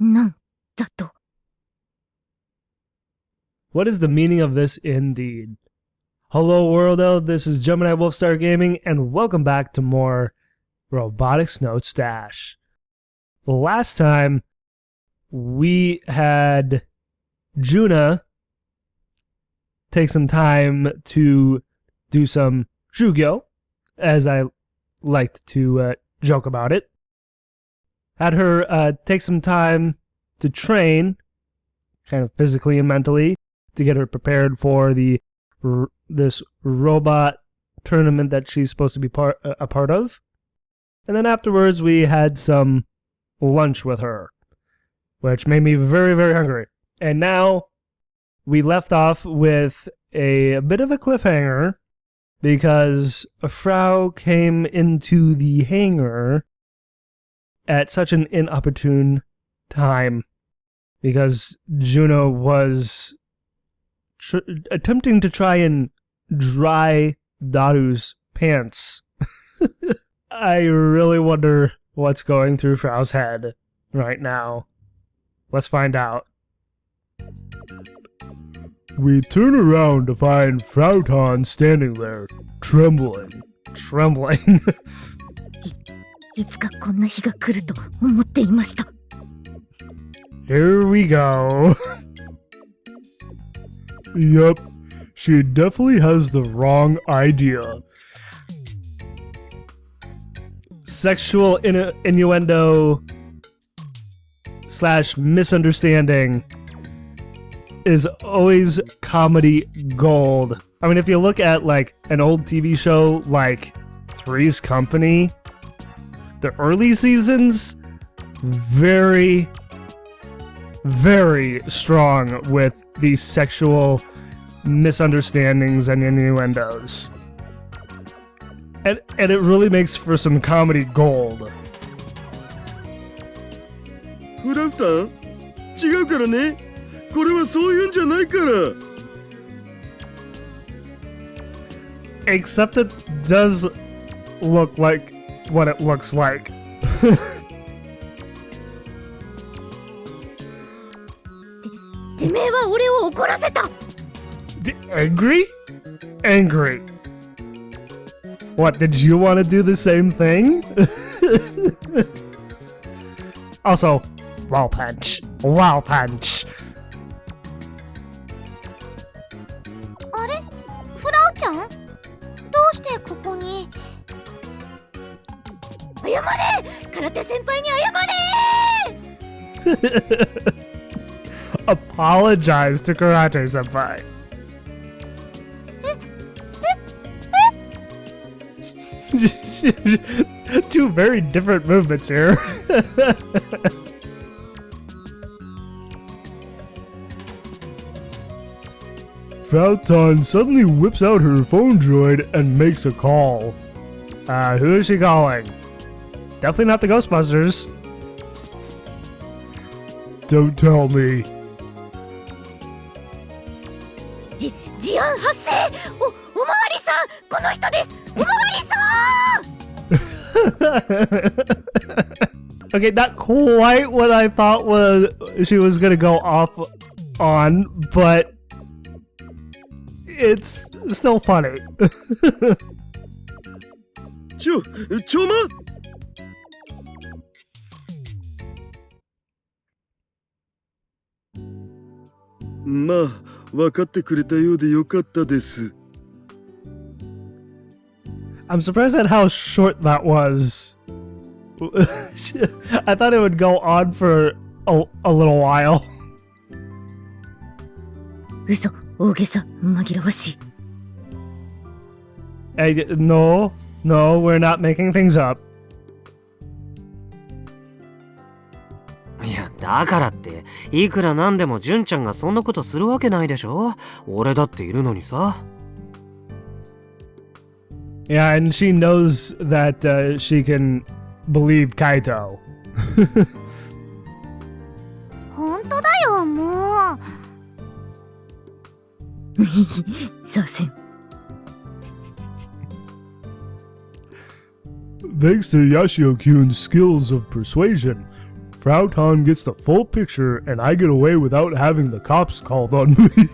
なんだと。 What is the meaning of this indeed? Hello worldo, this is Gemini Wolfstar Gaming, and welcome back to more Robotics Notes DaSH. Last time, we had Junna take some time to do some shugyo, as I liked to joke about it. Had her take some time to train, kind of physically and mentally, to get her prepared for this robot tournament that she's supposed to be a part of. And then afterwards, we had some lunch with her, which made me very, very hungry. And now we left off with a bit of a cliffhanger because Frau came into the hangar at such an inopportune time because Junna was attempting to try and dry Daru's pants. I really wonder what's going through Frau's head right now. Let's find out. We turn around to find Frauton standing there, trembling. いつかこんな日が来ると思っていました。 Here we go. Yup, she definitely has the wrong idea. Sexual innuendo / misunderstanding is always comedy gold. I mean, if you look at like an old TV show like Three's Company, the early seasons, very, very strong with these sexual misunderstandings and innuendos. And it really makes for some comedy gold. フラウタン違うからね。これはそういうんじゃないから。 Except it does look like what it looks like. Angry? Angry. What, did you want to do the same thing? Also, wall punch. Wall punch. あれ？フラウちゃん？どうしてここに？謝れ！空手先輩に謝れ！ Apologize to Karate Senpai. Two very different movements here. Frauton suddenly whips out her phone droid and makes a call. Who is she calling? Definitely not the Ghostbusters. Don't tell me. 事案発生！おまわりさん！この人です！おまわりさん！ Okay, not quite what I thought she was gonna go off on, but it's still funny. ちょま！まあ、分かってくれたようでよかったです。 I'm surprised at how short that was. I thought it would go on for a little while. 嘘、大げさ、紛らわしい。Hey, no, we're not making things up. いや、だからって、いくらなんでも純ちゃんがそんなことするわけないでしょ。俺だっているのにさ。Yeah, and she knows that she can believe Kaito. 本当だよ、もう。させん。Thanks to Yashio-kyun's skills of persuasion, Frau Tan gets the full picture and I get away without having the cops called on me.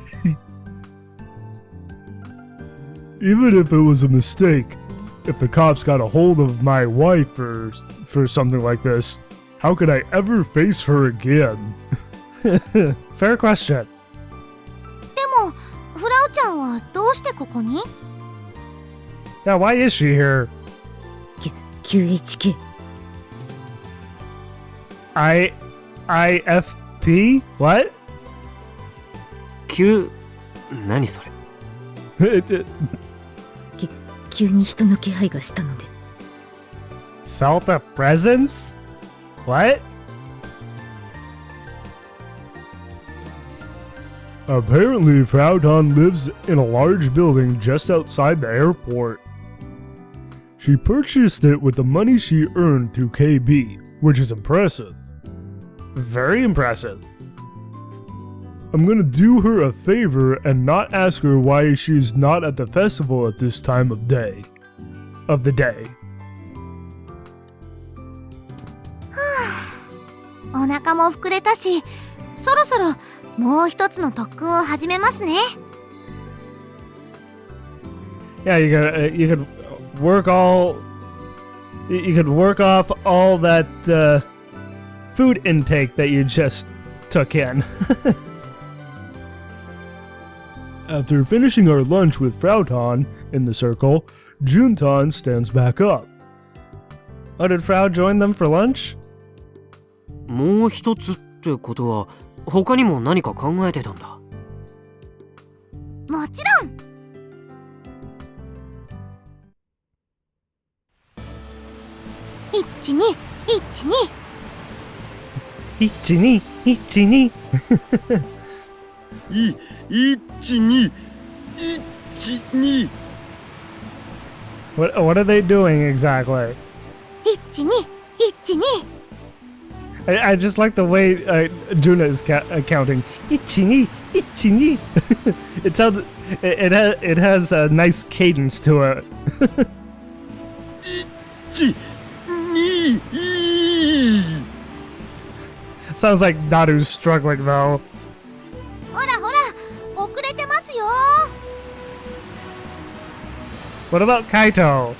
Even if it was a mistake, if the cops got a hold of my wife for something like this, how could I ever face her again? Fair question. でもフラウちゃんはどうしてここに？ Now, why is she here? QHK IFP? What? Q... 何それ 急に人の気配がしたので Felt a presence? What? Apparently, Frau Tan lives in a large building just outside the airport. She purchased it with the money she earned through KB, which is impressive. Very impressive. I'm gonna do her a favor and not ask her why she's not at the festival at this time of day. Of the day. お腹も膨れたし、そろそろもう一つの特訓を始めますね。Yeah, you could work off all that food intake that you just took in. After finishing our lunch with Frau Tan in the circle, Juntan stands back up. Oh, did Frau join them for lunch? もう一つってことは他にも何か考えてたんだ。もちろん。1212 Ichini, ichini. 1212 What are they doing exactly? 1212 I just like the way Junna is counting. Ichini, ichini. It has a nice cadence to it. 12 Sounds like Daru's struggling though. ほらほら遅れてますよ。 What about Kaito?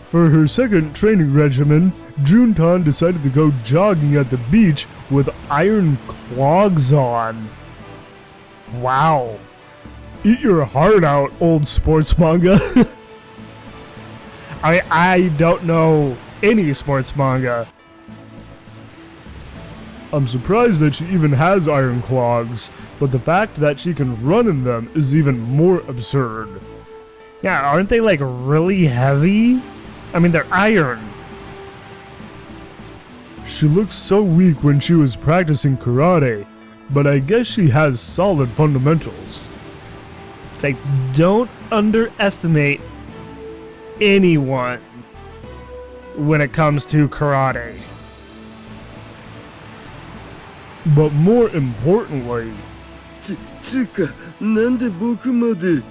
For her second training regimen, Juntan decided to go jogging at the beach with iron clogs on. Wow. Eat your heart out, old sports manga. I don't know any sports manga. I'm surprised that she even has iron clogs, but the fact that she can run in them is even more absurd. Yeah, aren't they like really heavy? I mean, they're iron. She looked so weak when she was practicing karate, but I guess she has solid fundamentals. It's like, don't underestimate anyone when it comes to karate. But more importantly, つうかなんで僕まで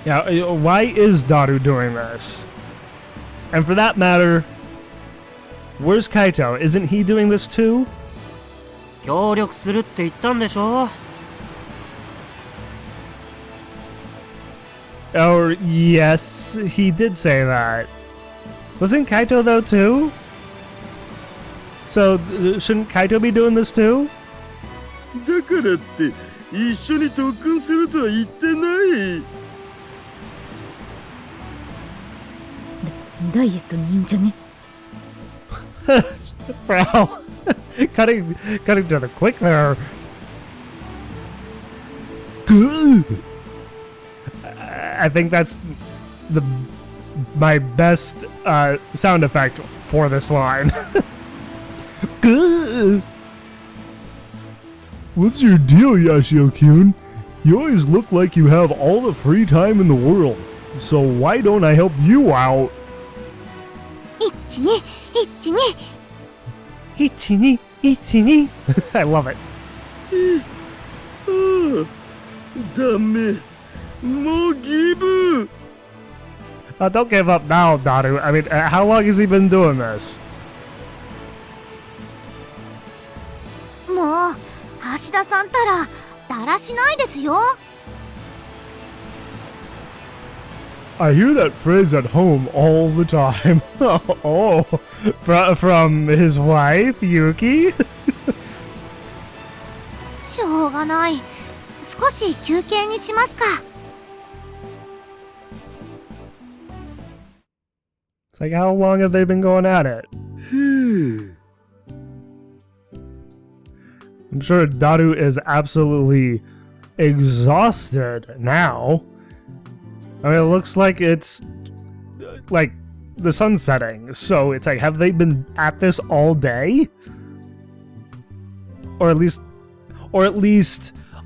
yeah, why is Daru doing this? And for that matter, where's Kaito? Isn't he doing this too? 協力するって言ったんでしょ。 Oh, yes, he did say that. Wasn't Kaito though too? So, shouldn't Kaito be doing this too? だからって一緒に特訓するとは言ってない。ダイエットにいいんじゃね Frau, cutting to the quick there. I think that's my best sound effect for this line. What's your deal, Yashio-kun? You always look like you have all the free time in the world. So why don't I help you out? 1212 Ichini, ichini. I love it. ダメもうギブ Don't give up now, Daru. I mean, how long has he been doing this? もう橋田さんたらだらしないですよ。 I hear that phrase at home all the time. Oh, from his wife, Yuki? しょうがない。少し休憩にしますか。 It's like, how long have they been going at it? ふぅ I'm sure Daru is absolutely exhausted now. I mean, it looks like it's like the sun setting. So it's like, have they been at this all day? Or at least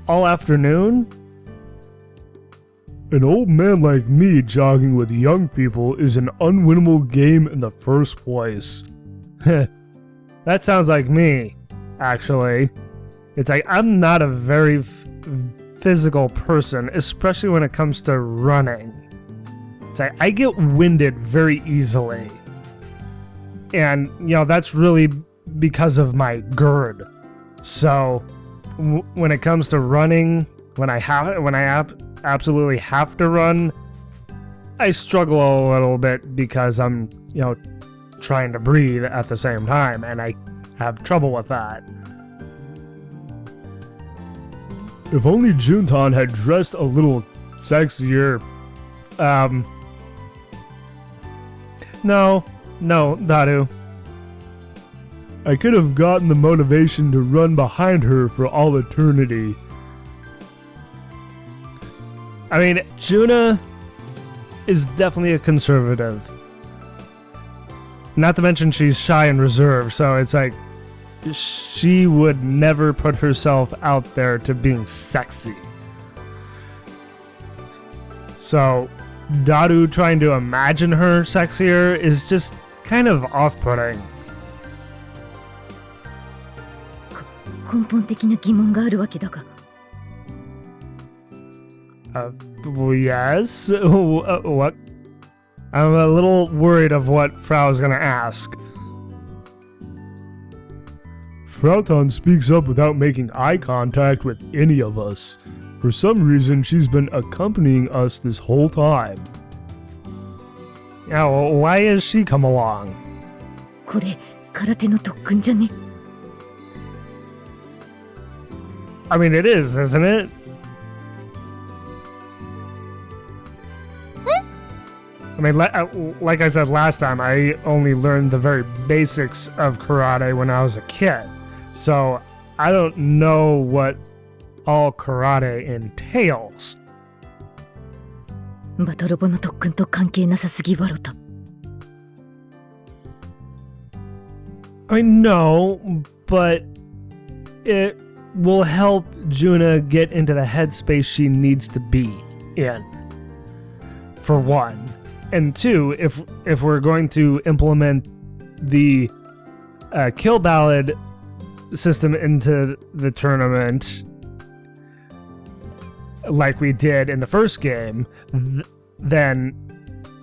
all afternoon? An old man like me jogging with young people is an unwinnable game in the first place. That sounds like me, actually. It's like, I'm not a very physical person, especially when it comes to running. It's like, I get winded very easily. And, you know, that's really because of my GERD. So, when it comes to running, when I absolutely have to run, I struggle a little bit because I'm, you know, trying to breathe at the same time, and I have trouble with that. If only Juntan had dressed a little sexier. No, Daru. I could have gotten the motivation to run behind her for all eternity. I mean, Junna is definitely a conservative. Not to mention she's shy and reserved, so it's like she would never put herself out there to being sexy. So Daru trying to imagine her sexier is just kind of off-putting. 根本的な疑問があるわけだが。 Well, yes. What? I'm a little worried of what Frau's gonna ask. Frauton speaks up without making eye contact with any of us. For some reason, she's been accompanying us this whole time. Yeah, well, why has she come along? これ空手の特訓じゃね？ I mean, it is, isn't it? I mean, like I said last time, I only learned the very basics of karate when I was a kid. So I don't know what all karate entails. バトロボの特訓と関係なさすぎわろた。 I mean, no, but it will help Junna get into the headspace she needs to be in, for one. And two, if we're going to implement the kill ballad system into the tournament like we did in the first game, then,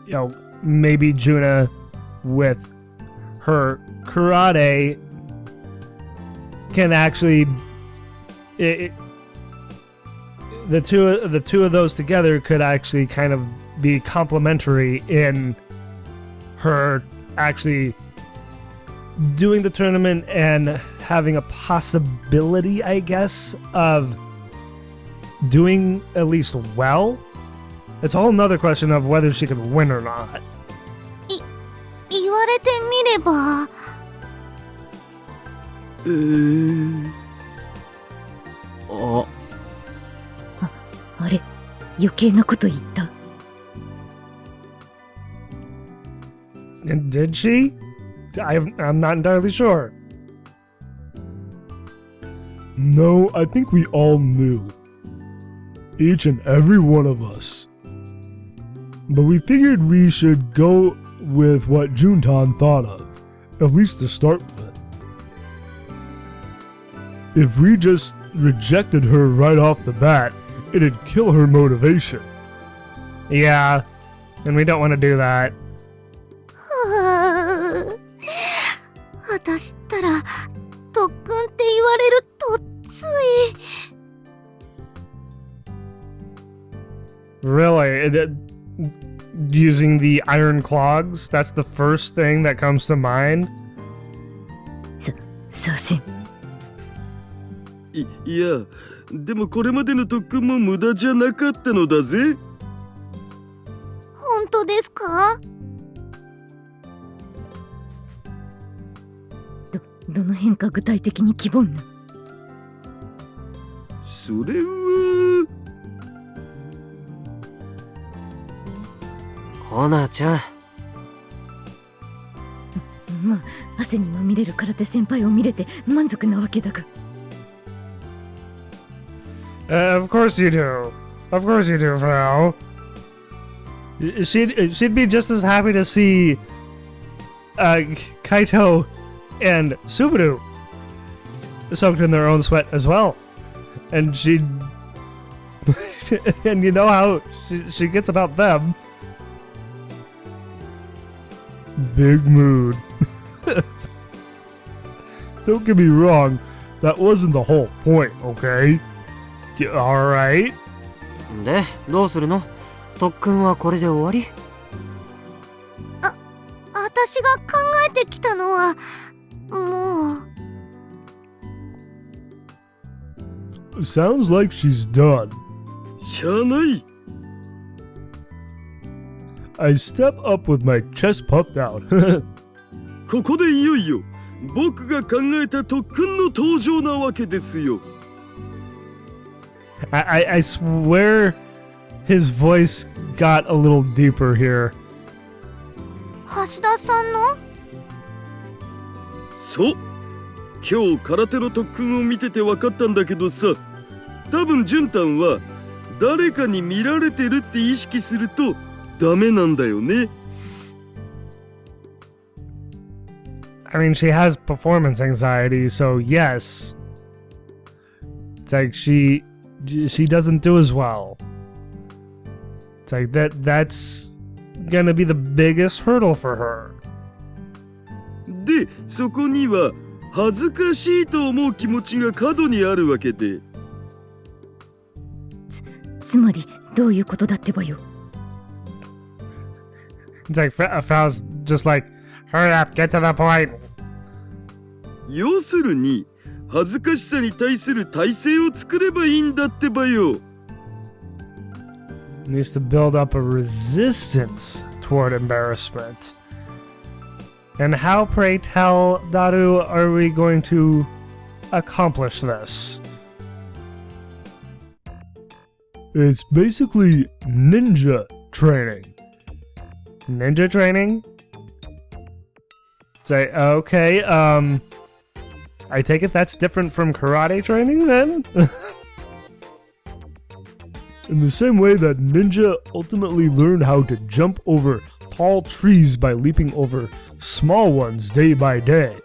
you know, maybe Junna with her karate can actually the two of those together could actually kind of be complementary in her actually doing the tournament and having a possibility, I guess, of doing at least well. It's a whole nother question of whether she could win or not. 言われてみれば。あれ、余計なこと言った。 And did she? I'm not entirely sure. No, I think we all knew. Each and every one of us. But we figured we should go with what Juntan thought of, at least to start with. If we just rejected her right off the bat, it'd kill her motivation. Yeah, And we don't want to do that. 私ったら特訓って言われるとつい。 Really? Using the iron clogs? That's the first thing that comes to mind? させん。いや、でもこれまでの特訓も無駄じゃなかったのだぜ。本当ですか？どの辺か具体的に希望な。それは。ほなちゃん。まあ、汗にまみれる空手先輩を見れて満足なわけだが。Of course you do. Of course you do, Frau. She'd be just as happy to see Kaito and Subaru soaked in their own sweat as well. And she'd... and you know how she gets about them. Big mood. Don't get me wrong, that wasn't the whole point, okay? Alright? で、どうするの？特訓はこれで終わり？私が考えてきたのはもう。 Sounds like she's done. しゃあない。I step up with my chest puffed out. ここでいよいよ僕が考えた特訓の登場なわけですよ。I swear his voice got a little deeper here. 橋田さんの？そう。今日空手の特訓を見てて分かったんだけどさ、多分ジュンタンは誰かに見られてるって意識するとダメなんだよね。I mean, she has performance anxiety, so yes. It's like she doesn't do as well. It's like that's gonna be the biggest hurdle for her. で、そこには恥ずかしいと思う気持ちが過度にあるわけで。つまりどういうことだってばよ。It's like Frau's just like, hurry up, get to the point. 要するに恥ずかしさに対する体制を作ればいいんだってばよ。Needs to build up a resistance toward embarrassment. And how, pray tell, Daru, are we going to accomplish this? It's basically ninja training. Ninja training? Say, okay, I take it that's different from karate training then? In the same way that ninja ultimately learn how to jump over tall trees by leaping over small ones day by day.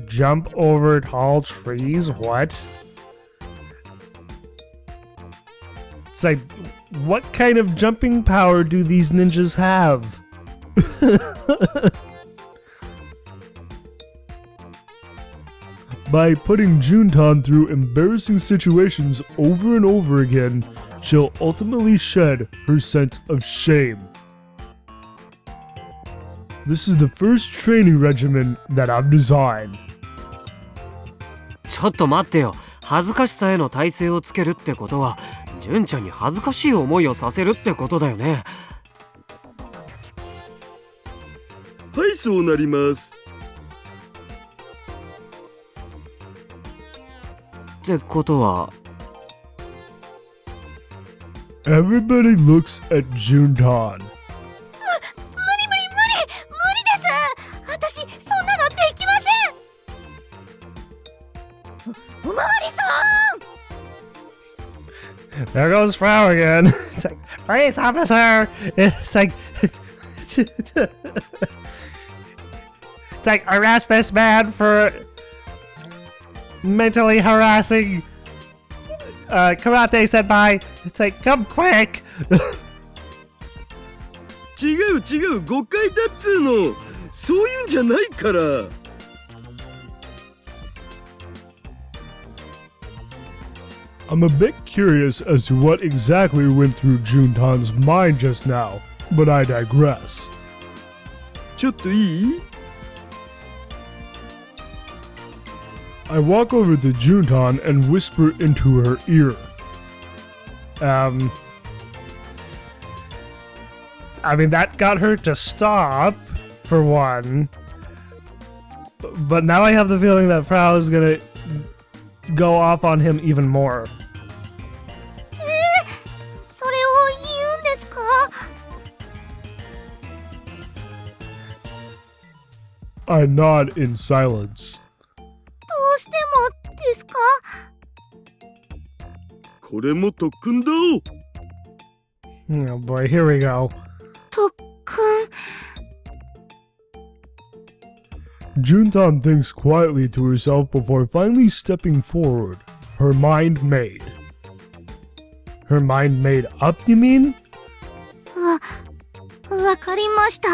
Jump over tall trees? What? It's like, what kind of jumping power do these ninjas have? By putting Juntan through embarrassing situations over and over again, she'll ultimately shed her sense of shame. This is the first training regimen that I've designed. ちょっと待ってよ。恥ずかしさへの耐性をつけるってことは、純ちゃんに恥ずかしい思いをさせるってことだよね。はい、そうなります。ってことは Everybody looks at Juntan. 無理です私そんなのできません。おまわりさん There goes Frau again. It's like, police officer! It's like... it's like, arrest this man for mentally harassing karate senpai. It's like, come quick! 違う、誤解だっつうの。そういうんじゃないから。I'm a bit curious as to what exactly went through Juntan's mind just now, but I digress. ちょっといい？ I walk over to Juntan and whisper into her ear. I mean, that got her to stop, for one. But now I have the feeling that Frau is gonna go off on him even more. それを言うんですか？ I nod in silence. どうしてもですか？ これも特訓だ。 Oh boy, here we go. 特訓。 Juntan thinks quietly to herself before finally stepping forward. Her mind made. Her mind made up, you mean? わかりました。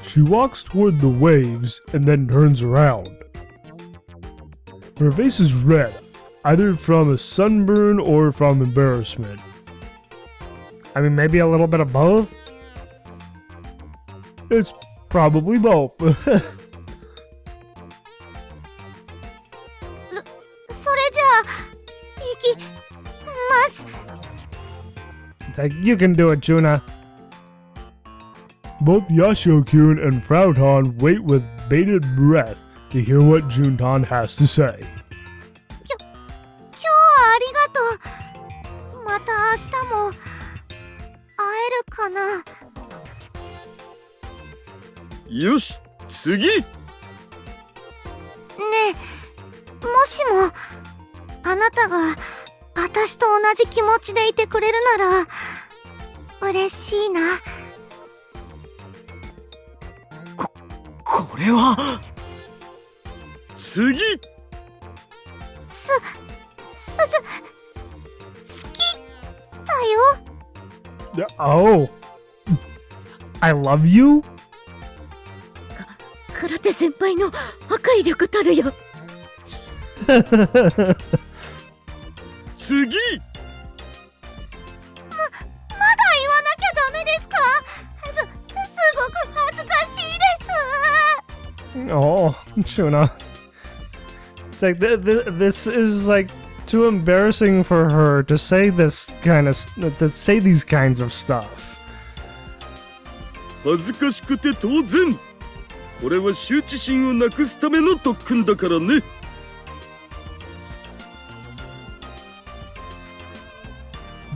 She walks toward the waves and then turns around. Her face is red, either from a sunburn or from embarrassment. I mean, maybe a little bit of both? It's probably both. それじゃあ、行きます。 It's like, you can do it, Junna. Both Yashio-kun and Frauton wait with bated breath to hear what Juntan has to say. 今日はありがとう。また明日も会えるかな。よし、次。ねえ、もしもあなたが私と同じ気持ちでいてくれるなら嬉しいな。これは次。好きだよ。 Oh. I love you? 空手先輩の破壊力たるよ。次。まだ言わなきゃダメですか？すごく恥ずかしいです。 Oh, Junna. It's like, this is like too embarrassing for her to say this kind of, to say these kinds of stuff. 恥ずかしくて当然。これは羞恥心をなくすための特訓だからね。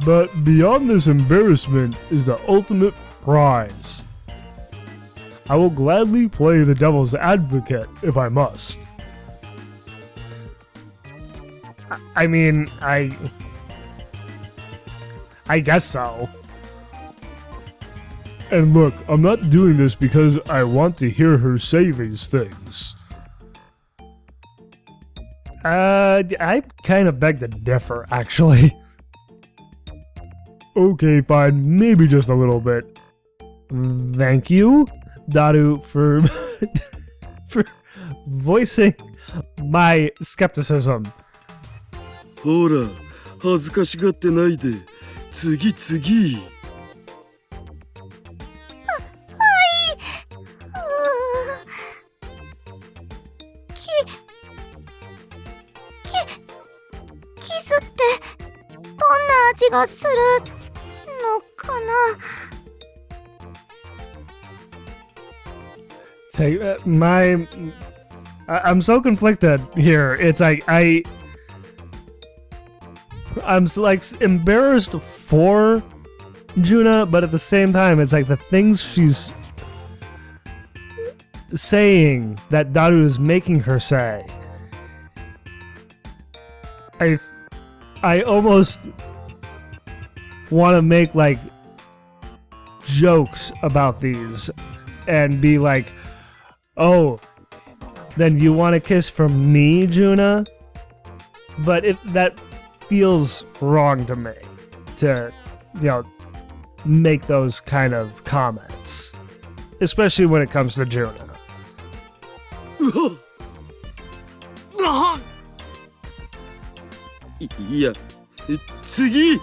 But beyond this embarrassment is the ultimate prize. I will gladly play the devil's advocate if I must. I mean, I guess so. And look, I'm not doing this because I want to hear her say these things. I kind of beg to differ, actually. Okay, fine, maybe just a little bit. Thank you, Daru, for for voicing my skepticism. ほら、恥ずかしがってないで。次。キスってどんな味がするのかな。 I'm so conflicted here. It's like I'm like embarrassed for Junna, but at the same time, it's like the things she's saying that Daru is making her say. I almost want to make like jokes about these and be like, oh, then you want a kiss from me, Junna? But if that feels wrong to me to, make those kind of comments, especially when it comes to Junna. うわあいや次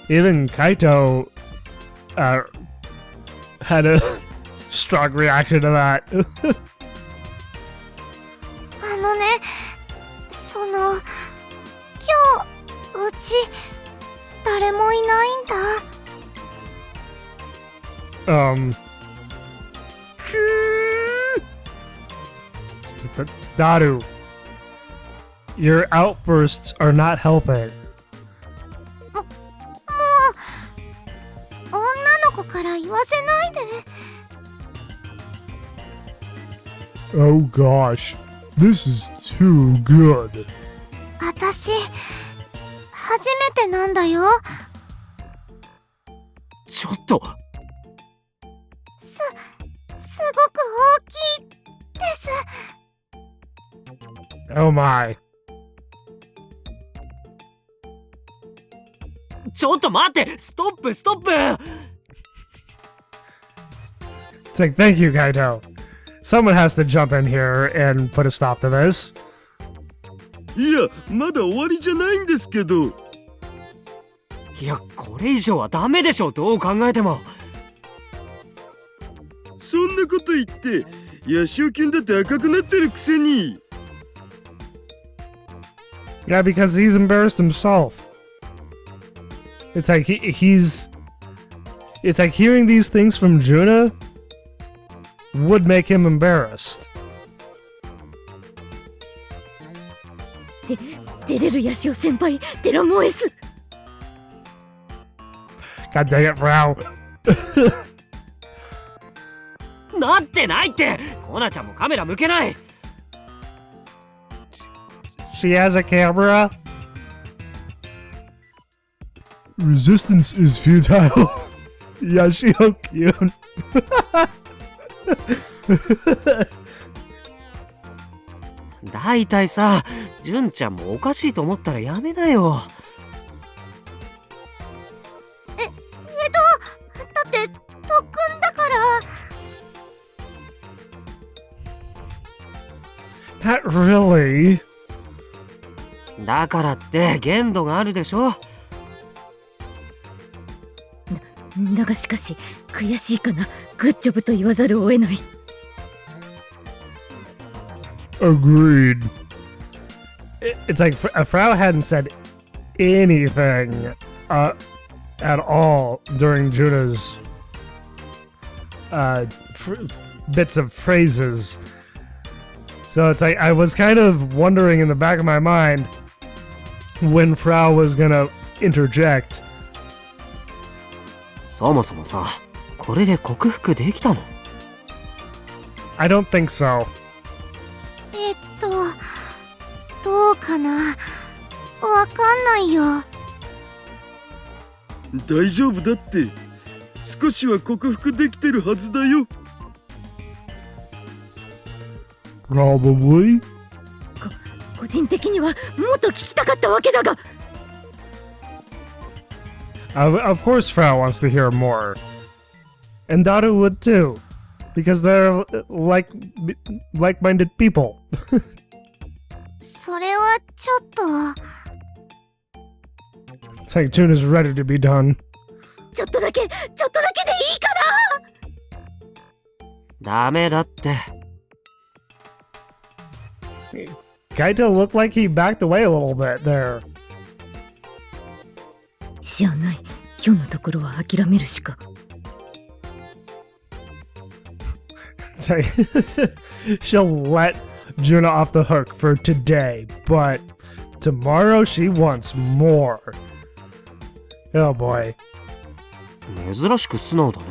Even Kaito had a strong reaction to that. あのね、今日うち誰もいないんだ。Daru, your outbursts are not helping. 女の子から言わせないで。Oh gosh, this is too good. 私初めてなんだよ。ちょっとすごく大きいです。 Oh my. ちょっと待って、ストップストップ。 It's like, thank you, Kaito. Someone has to jump in here and put a stop to this. いやまだ終わりじゃないんですけど。いや、これ以上はダメでしょ、どう考えても。そんなこと言ってヤシオキュンだって赤くなってるくせに。 Yeah, because he's embarrassed himself. It's like he's... It's like hearing these things from Junna would make him embarrassed. 照れるヤシオ先輩、テラモエス。 God dang it, Frau. なってないって。コナちゃんもカメラ向けない。 She has a camera. Resistance is futile. Yashio-kyun. だいたいさ、純ちゃんもおかしいと思ったらやめなよ。だって特訓だから。 Not really. だからって限度があるでしょ。だがしかし悔しいかな。グッジョブと言わざるを得ない。 Agreed. It's like Frau hadn't said anything at all during Junna's bits of phrases. So it's like I was kind of wondering in the back of my mind when Frau was gonna interject. そもそもさ、これで克服できたの？ I don't think so. どうかな。わかんないよ。大丈夫だって少しは克服できてるはずだよ。 Probably. 個人的にはもっと聞きたかったわけだが。 Of course Frau wants to hear more. And Daru would too. Because they're like-minded people. それはちょっと。 It's like Junna's ready to be done. ちょっとだけでいいかダメだって。Kaito looked like he backed away a little bit there. な。しゃあない。今日のところは諦めるしか。 It's like she'll let Junna off the hook for today, but tomorrow she wants more. Oh boy. 珍しく素直だね。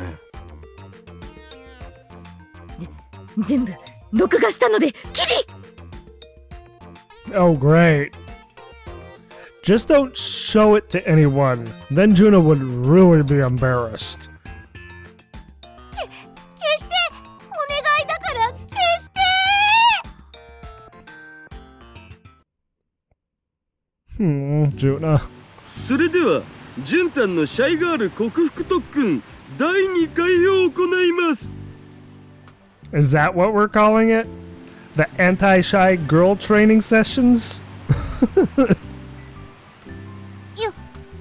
全部録画したのでキリ。 Oh great. Just don't show it to anyone. Then Junna would really be embarrassed. 消してお願いだから消して。Junna. それではジュンタンのシャイガール克服特訓第2回を行います。 Is that what we're calling it? The anti-shy girl training sessions?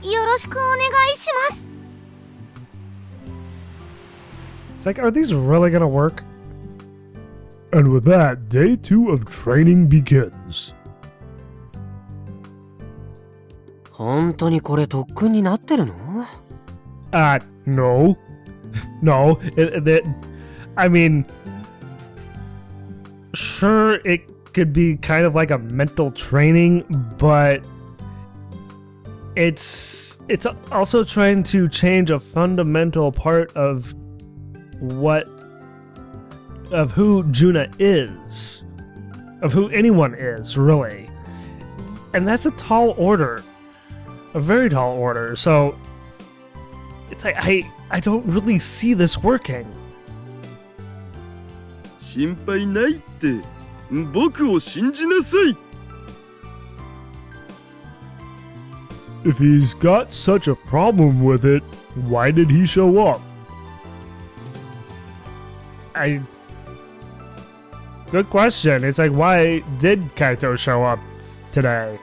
よろしくお願いします。 It's like, are these really gonna work? And with that, day 2 of training begins. 本当にこれ特訓になってるの？ No. No. I mean, sure, it could be kind of like a mental training, but it's also trying to change a fundamental part of who Junna is, of who anyone is, really. And that's a tall order. A very tall order. So it's like I don't really see this working. 心配ないって。僕を信じなさい。 If he's got such a problem with it, why did he show up? Good question. It's like, why did Kaito show up today?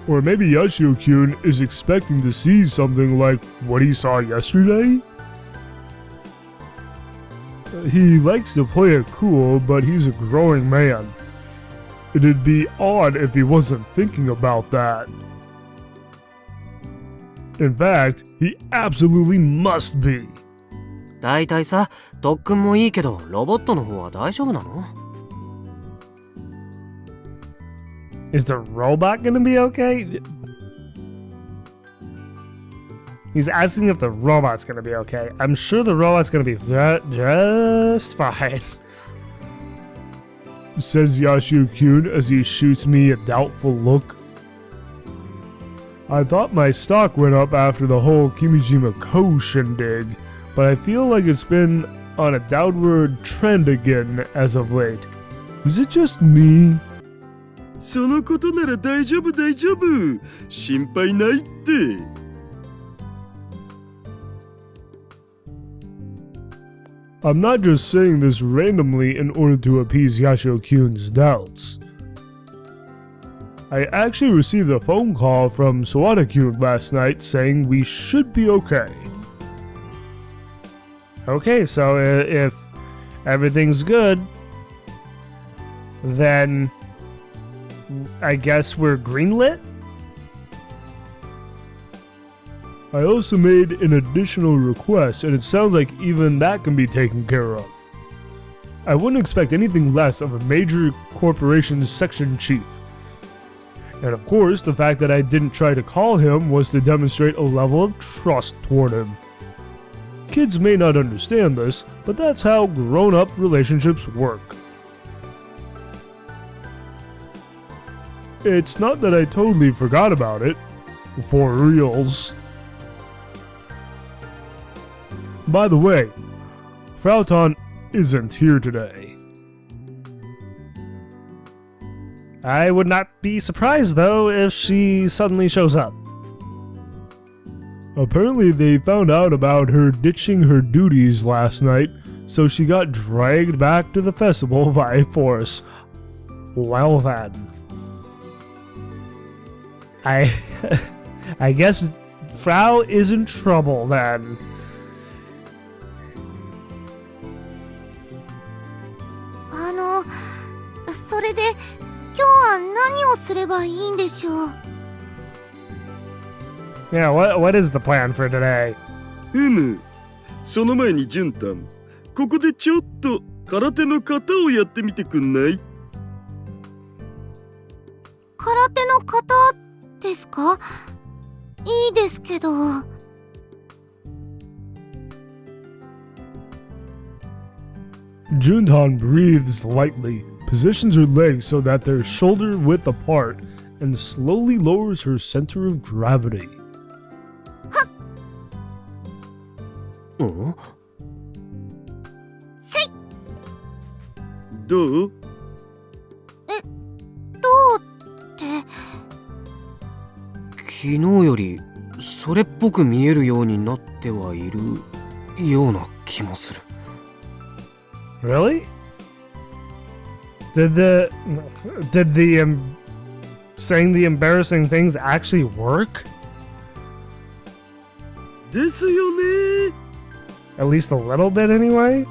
Or maybe Yashio-kun is expecting to see something like what he saw yesterday? He likes to play it cool, but he's a growing man. It'd be odd if he wasn't thinking about that. In fact, he absolutely must be. だいたいさ、特訓もいいけど、ロボットの方は大丈夫なの？ Is the robot gonna be okay? He's asking if the robot's gonna be okay. I'm sure the robot's gonna be just fine. Says Yashio-kun as he shoots me a doubtful look. I thought my stock went up after the whole Kimijima-ko shindig, but I feel like it's been on a downward trend again as of late. Is it just me? そのことなら大丈夫大丈夫。心配ないって。 I'm not just saying this randomly in order to appease Yashio-kun's doubts. I actually received a phone call from Sawada-kun last night saying we should be okay. Okay, so if everything's good, then I guess we're greenlit? I also made an additional request, and it sounds like even that can be taken care of. I wouldn't expect anything less of a major corporation's section chief. And of course, the fact that I didn't try to call him was to demonstrate a level of trust toward him. Kids may not understand this, but that's how grown-up relationships work. It's not that I totally forgot about it. For reals. By the way, Frauton isn't here today. I would not be surprised, though, if she suddenly shows up. Apparently, they found out about her ditching her duties last night, so she got dragged back to the festival by force. Well then. I guess Frau is in trouble then. それで今日は何をすればいいんでしょう。 Yeah, what is the plan for today? その前にジュンタン、ここでちょっと空手の型をやってみてくんない？空手の型ですか？いいですけど。Juntan breathes lightly, positions her legs so that they're shoulder width apart, and slowly lowers her center of gravity. ん？どう？どうって。昨日よりそれっぽく見えるようになってはいるような気もする。 Really? Did saying the embarrassing things actually work? ですよね。 At least a little bit anyway?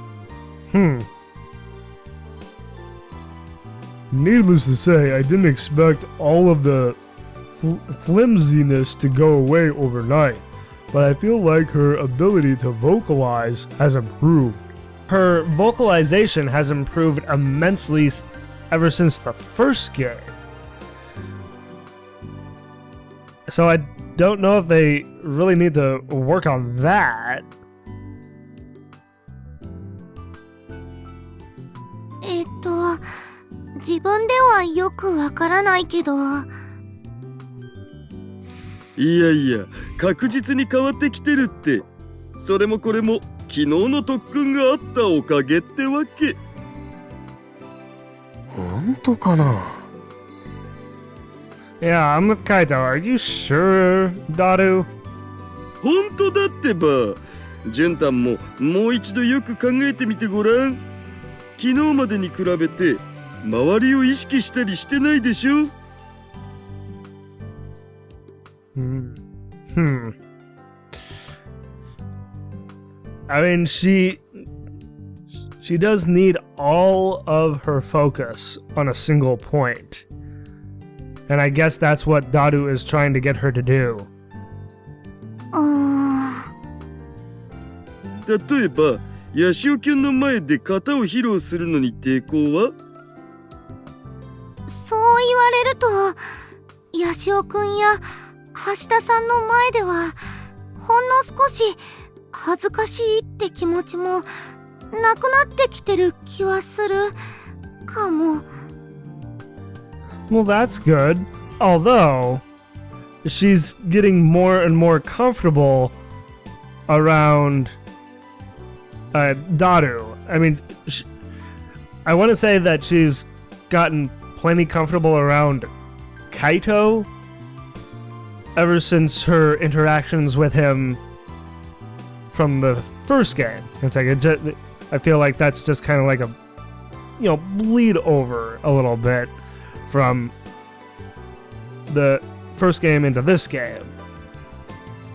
Needless to say, I didn't expect all of the flimsiness to go away overnight, but I feel like her ability to vocalize has improved. Her vocalization has improved immensely ever since the first game. So I don't know if they really need to work on that. 自分ではよくわからないけど。いやいや、確実に変わってきてるって。それもこれも昨日の特訓があったおかげってわけ。本当かな？ Yeah, I'm with Kaito. Are you sure, Daru? 本当だってば。ジュンタンももう一度よく考えてみてごらん。昨日までに比べて周りを意識したりしてないでしょ。I mean, she does need all of her focus on a single point. And I guess that's what Daru is trying to get her to do. 例えば、ヤシオキュンの前で型を披露するのに抵抗は？そう言われると、ヤシオくんや橋田さんの前ではほんの少し恥ずかしいって気持ちもなくなってきてる気はするかも。Well, that's good. Although, she's getting more and more comfortable around Daru. I mean, I want to say that she's gotten plenty comfortable around Kaito ever since her interactions with him from the first game. It's like I feel like that's just kind of like a, bleed over a little bit from the first game into this game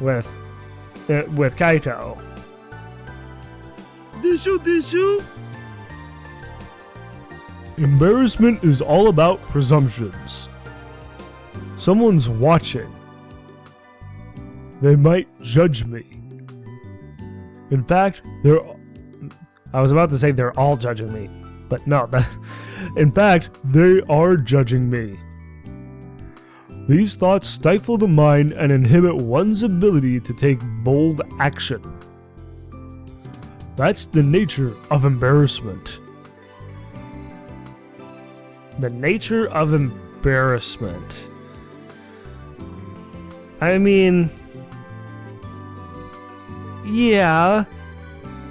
with Kaito. でしょでしょ。 Embarrassment is all about presumptions. Someone's watching. They might judge me. In fact, I was about to say they're all judging me, but no. In fact, they are judging me. These thoughts stifle the mind and inhibit one's ability to take bold action. That's the nature of embarrassment. The nature of embarrassment. I mean, yeah,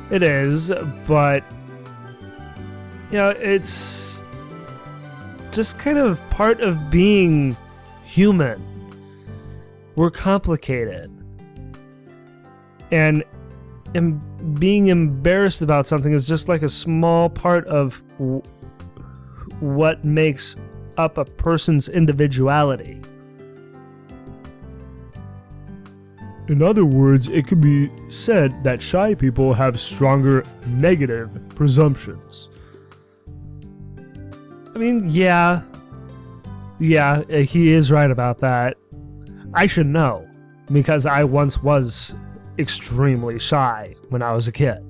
it is, but it's just kind of part of being human. We're complicated. And being embarrassed about something is just like a small part of what makes up a person's individuality. In other words, it could be said that shy people have stronger negative presumptions. I mean, yeah, he is right about that. I should know, because I once was extremely shy when I was a kid.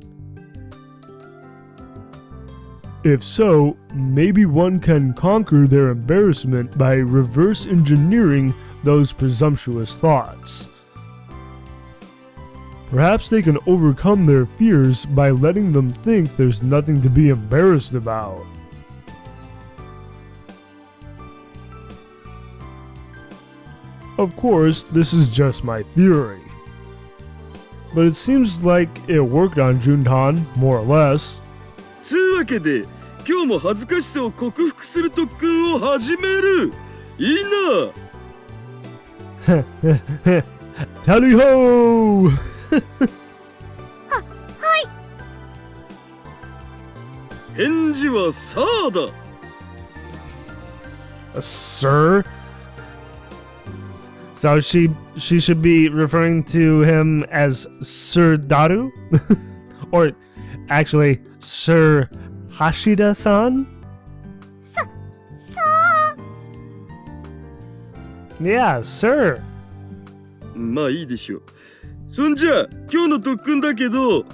If so, maybe one can conquer their embarrassment by reverse engineering those presumptuous thoughts. Perhaps they can overcome their fears by letting them think there's nothing to be embarrassed about. Of course, this is just my theory. But it seems like it worked on Juntan, more or less. つうわけで、今日も恥ずかしさを克服する特訓を始める。いいな。Tally ho! 返事はさあだ。 Sir? So she should be referring to him as Sir Daru? Or actually, Sir Hashida-san? さあ Yeah, Sir. まあいいでしょう。そんじゃ今日の特訓だけど、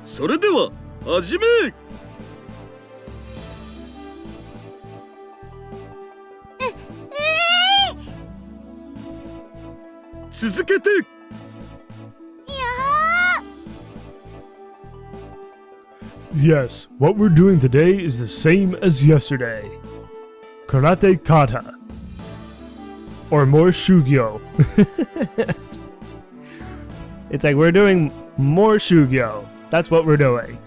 それでは始め。続けて。 Yes, what we're doing today is the same as yesterday. Karate kata. Or more shugyo. It's like we're doing more shugyo. That's what we're doing.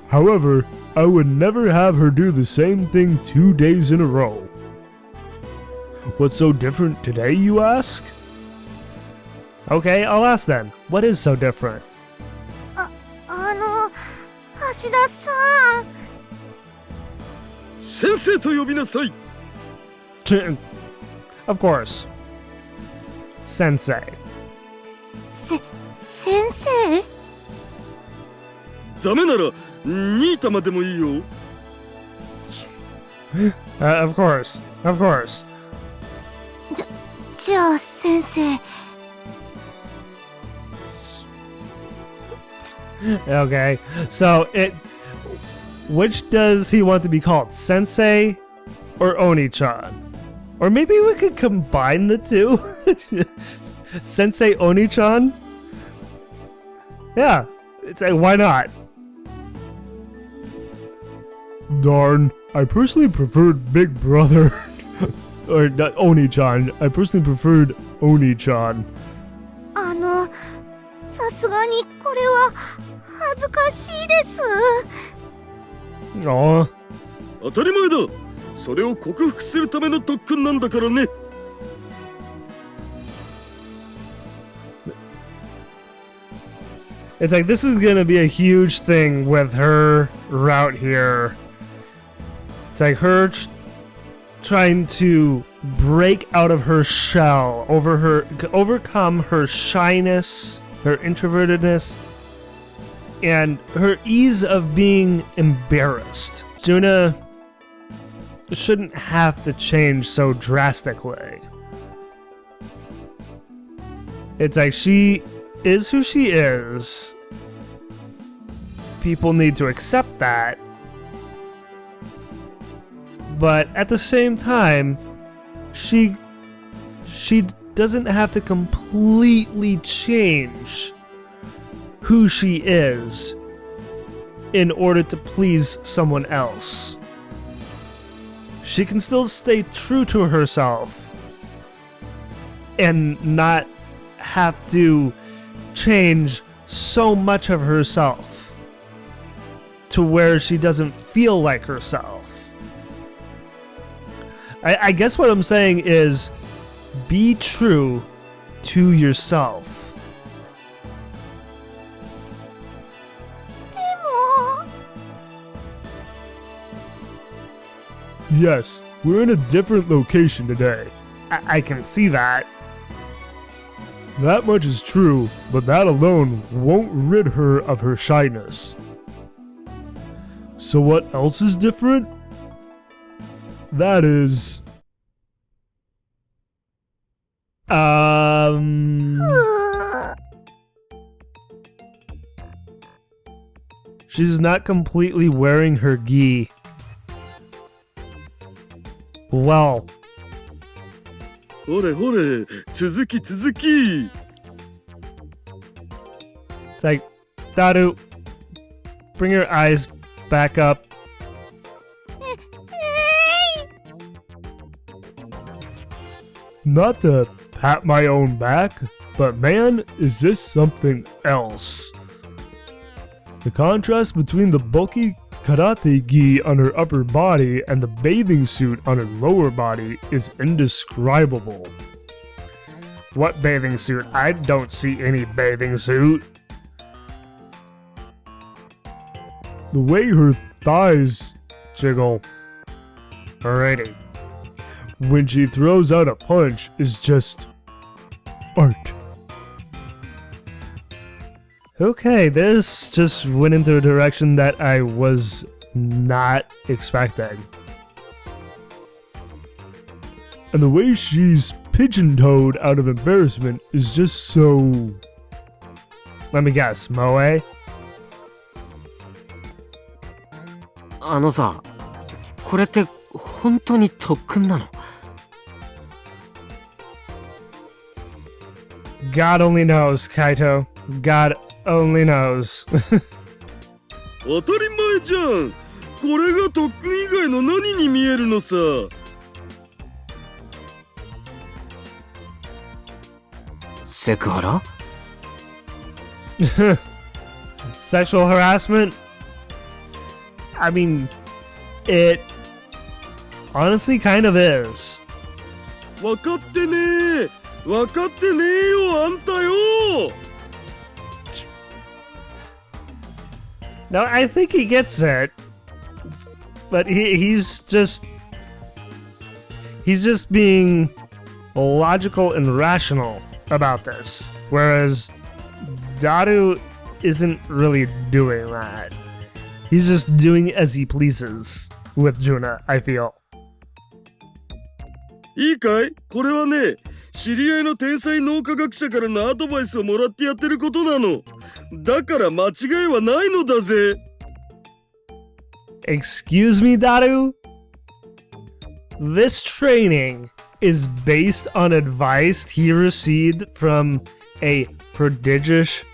However, I would never have her do the same thing 2 days in a row. What's so different today, you ask? Okay, I'll ask then. What is so different? 橋田さん。先生と呼びなさい。 Of course. Sensei. 先生？ダメならニータまでもいいよ。 Of course. Of course. じゃあ先生。 Okay. So which does he want to be called? Sensei or Oni-chan? Or maybe we could combine the two? Sensei Oni-chan? Yeah. It's like, why not? Darn. I personally preferred Big Brother. Or not Oni-chan. I personally preferred Oni-chan. さすがにこれは恥ずかしいです。 Aw. 当たり前だ。それを克服するための特訓なんだからね。 It's like this is gonna be a huge thing with her route here. It's like her trying to break out of her shell, overcome her shyness, her introvertedness, and her ease of being embarrassed. Junna shouldn't have to change so drastically. It's like she is who she is. People need to accept that. But at the same time, she doesn't have to completely change who she is in order to please someone else. She can still stay true to herself and not have to change so much of herself to where she doesn't feel like herself. I guess what I'm saying is be true to yourself. でも Yes, we're in a different location today. I can see that. That much is true, but that alone won't rid her of her shyness. So what else is different? That is... She's not completely wearing her gi. Well... ほれほれ、続き続き。 It's like, Daru, bring your eyes back up. Not to pat my own back, but man, is this something else. The contrast between the bulky karate gi on her upper body and the bathing suit on her lower body is indescribable. What bathing suit? I don't see any bathing suit. The way her thighs jiggle. Alrighty. When she throws out a punch is just art. Okay, this just went into a direction that I was not expecting. And the way she's pigeon-toed out of embarrassment is just so... Let me guess, Moe? あのさ、これって本当に特訓なの？ God only knows, Kaito. God only knows. 当たり前じゃん。これが特訓以外の何に見えるのさ。セクハラ？ Sexual harassment? I mean, it honestly kind of is. 分かってねえ。分かってねえよ、あんたよ。No, I think he gets it. But he's just being logical and rational about this. Whereas Daru isn't really doing that. He's just doing as he pleases with Junna, I feel. いいかい？これはね、知り合いの天才脳科学者からのアドバイスをもらってやってることなの。だから間違いはないのだぜ。Excuse me, Daru? This training is based on advice he received from a prodigious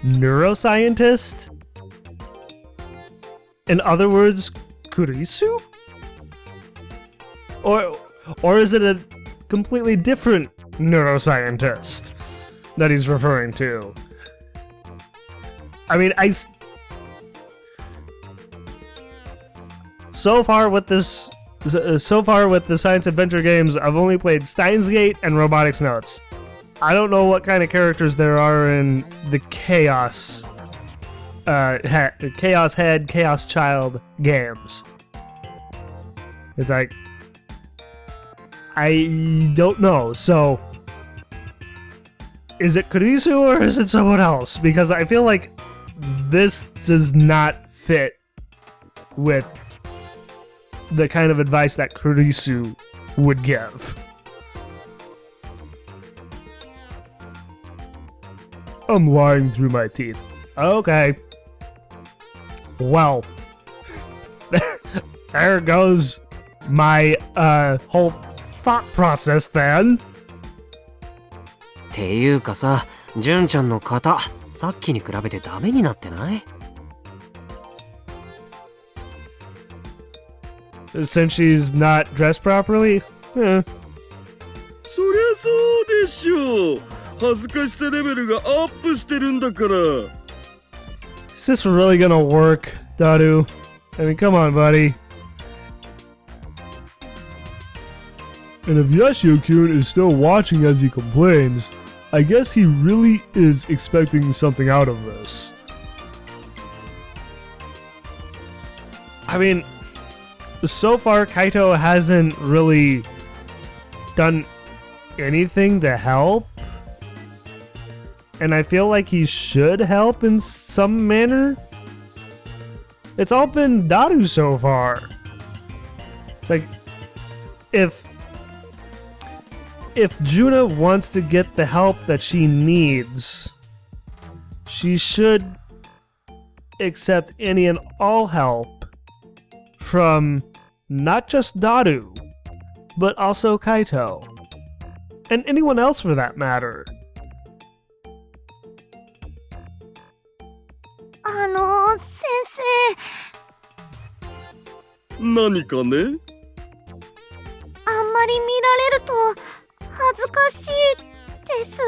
neuroscientist? In other words, Kurisu? Or is it a completely different neuroscientist that he's referring to? I mean, so far with the science adventure games, I've only played Steins and Robotics Notes. I don't know what kind of characters there are in the Chaos Head, Chaos Child games. It's like, I don't know. So, is it Kurisu or is it someone else? Because I feel like this does not fit with the kind of advice that Kurisu would give. I'm lying through my teeth. Okay. Well, there goes my whole thought process then. っていうかさ、純ちゃんの肩、さっきに比べてダメになってない？ Since she's not dressed properly? そりゃそうでしょう。恥ずかしさレベルがアップしてるんだから。Is this really gonna work, Daru? I mean, come on, buddy. And if Yashio-kun is still watching as he complains, I guess he really is expecting something out of this. I mean, so far Kaito hasn't really done anything to help. And I feel like he should help in some manner. It's all been Daru so far. It's like, if Junna wants to get the help that she needs, she should accept any and all help from not just Daru, but also Kaito. And anyone else for that matter. 先生。何かね？あんまり見られると恥ずかしいです。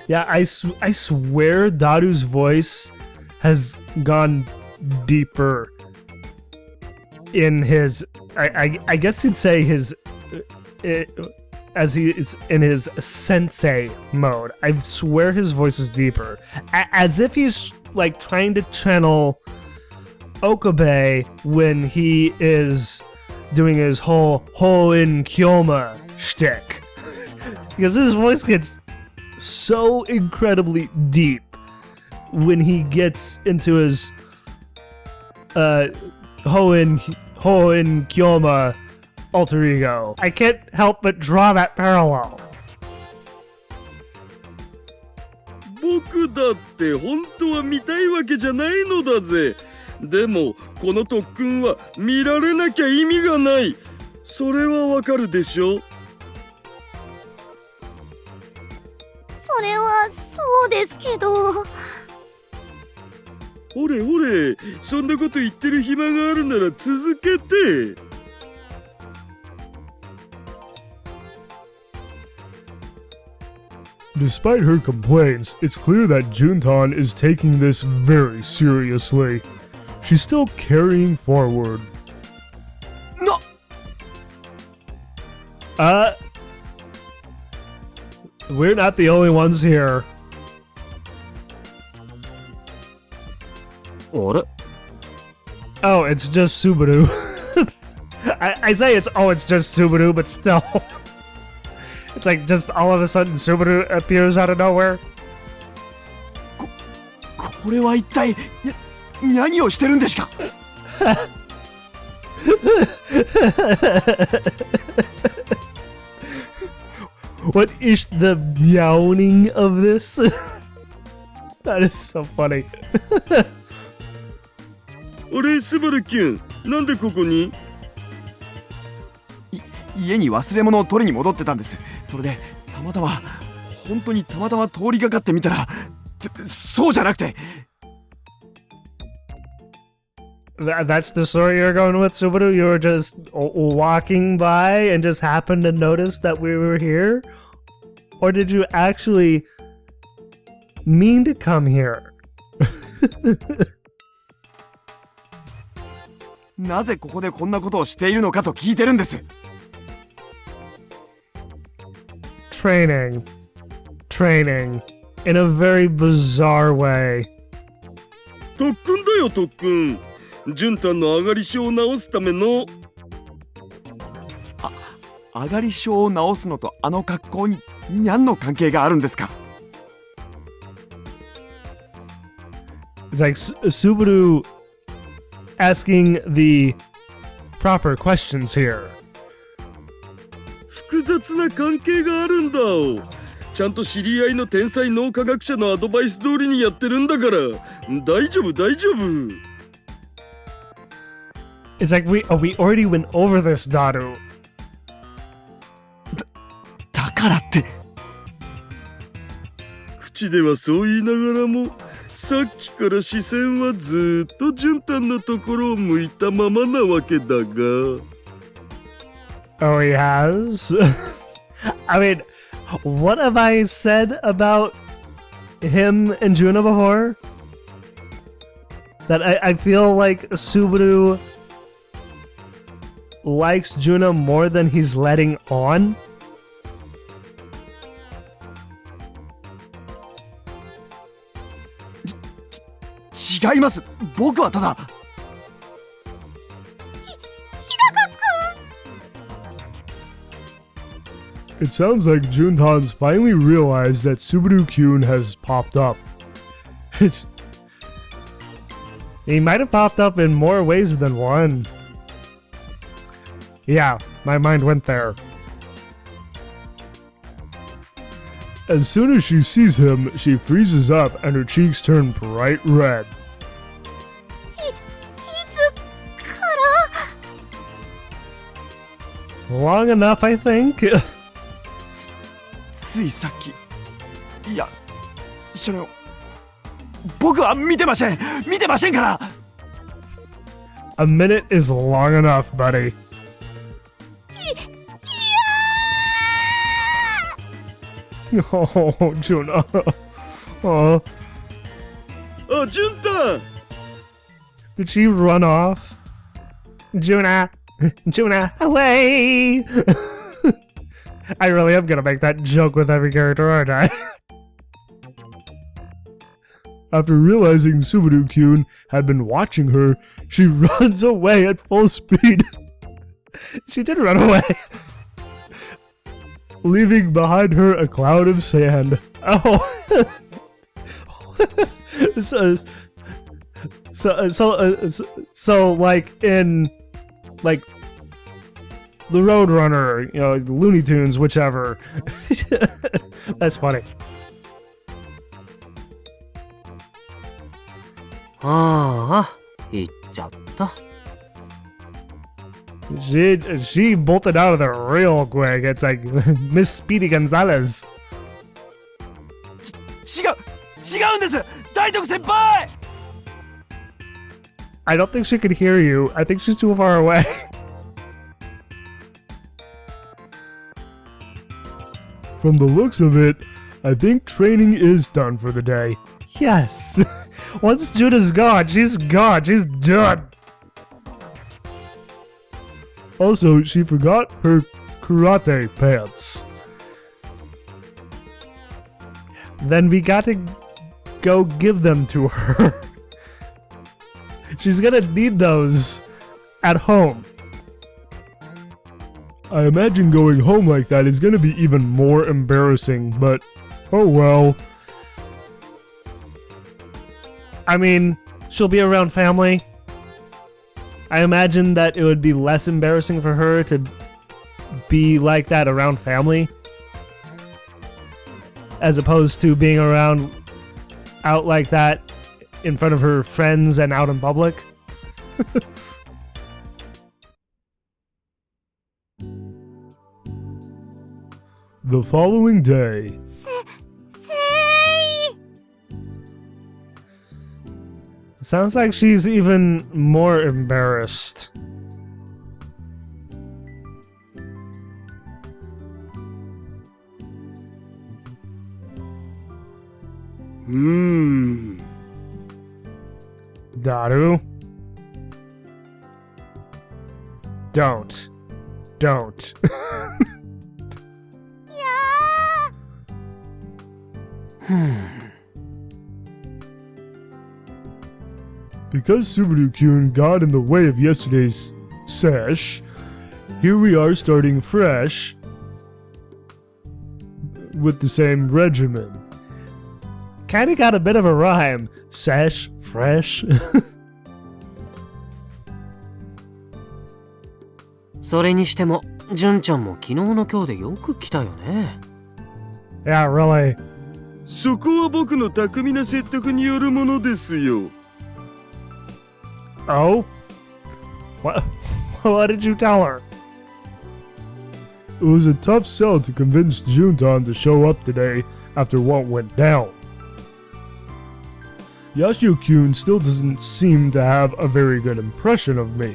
Yeah, I swear Daru's voice has gone deeper in his, I guess you'd say his, as he is in his sensei mode. I swear his voice is deeper. As if he's like trying to channel Okabe when he is doing his whole Hoin Kyoma shtick. Because his voice gets so incredibly deep when he gets into his Hoin Kyoma alter ego. I can't help but draw that parallel. 僕だって本当は見たいわけじゃないのだぜ。でもこの特訓は見られなきゃ意味がない。それはわかるでしょ。それはそうですけど。ほれほれ、そんなこと言ってる暇があるなら続けて。Despite her complaints, it's clear that Juntan is taking this very seriously. She's still carrying forward. No! We're not the only ones here. あれ Oh, it's just Subaru. I say it's just Subaru, but still. It's like just all of a sudden Subaru appears out of nowhere. これは一体何をしてるんですかWhat is the meowing of this? That is so funny. あれ、スバルキュン、なんでここに？家に忘れ物を取りに戻ってたんです。それで本当にたまたま通りがかってみたら、そうじゃなくて。That's the story you're going with, Subaru? You were just walking by and just happened to notice that we were here? Or did you actually mean to come here? なぜここでこんなことをしているのかと聞いてるんです。Training in a very bizarre way. 特訓だよ特訓。ジュンタンの上がり症を直すための。上がり症を直すのとあの格好に何の関係があるんですか？ It's like Subaru asking the proper questions here. 複雑な関係があるんだ。ちゃんと知り合いの天才脳科学者のアドバイス通りにやってるんだから大丈夫大丈夫。It's like we already went over this, Daru. だからって。口ではそう言いながらもさっきから視線はずっとジュンタンのところを向いたままなわけだが。Oh, he has? I mean, what have I said about him and Junna before? That I feel like Subaru likes Junna more than he's letting on? 違います。僕はただ。It sounds like Juntan's finally realized that Subaru-kun has popped up. He might have popped up in more ways than one. Yeah, my mind went there. As soon as she sees him, she freezes up and her cheeks turn bright red. いつから？ Long enough, I think. ついさっき。いや、僕は見てませんから。 A minute is long enough, buddy. いやー Oh, Junna. Oh, あ、ジュンタン did she run off? Junna, Junna, away! I really am gonna make that joke with every character, aren't I? After realizing Subaru-kun had been watching her, she runs away at full speed. She did run away, leaving behind her a cloud of sand. Oh, so like in like the Roadrunner, you know, Looney Tunes, whichever. That's funny. ああ、行っちゃった。 She bolted out of there real quick. It's like Miss Speedy Gonzalez. 違うんです、大徳先輩。 I don't think she could hear you. I think she's too far away. From the looks of it, I think training is done for the day. Yes. Once Junna's gone, she's gone. She's done. Also, she forgot her karate pants. Then we got to go give them to her. She's gonna need those at home. I imagine going home like that is gonna be even more embarrassing, but oh well. I mean, she'll be around family. I imagine that it would be less embarrassing for her to be like that around family, as opposed to being around out like that in front of her friends and out in public. The following day. Sounds like she's even more embarrassed. Daru? Don't. Because Subaru-kun got in the way of yesterday's sesh, here we are starting fresh with the same regimen. Kinda got a bit of a rhyme. Sesh, fresh. それにしても、純ちゃんも昨日の今日でよく来たよね。Yeah, really. そこは僕の巧みな説得によるものですよ。Oh? What did you tell her? It was a tough sell to convince Juntan to show up today after what went down. Yashio-kun still doesn't seem to have a very good impression of me.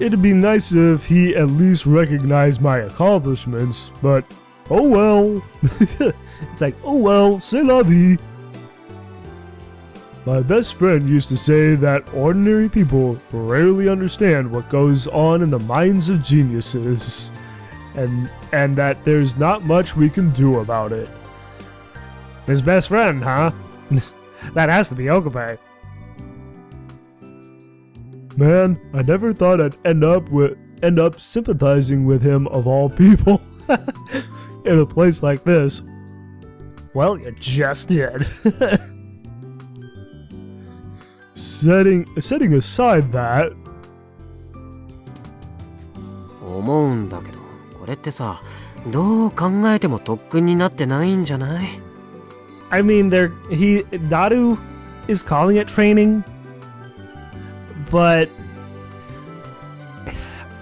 It'd be nice if he at least recognized my accomplishments, but oh well. It's like, oh well, c'est la vie. My best friend used to say that ordinary people rarely understand what goes on in the minds of geniuses, and that there's not much we can do about it. His best friend, huh? That has to be Okabe. Man, I never thought I'd end up sympathizing with him of all people in a place like this. Well, you just did. Setting aside that, 思うんだけど、これってさ、どう考えても特訓になってないんじゃない？ I mean, Daru is calling it training, but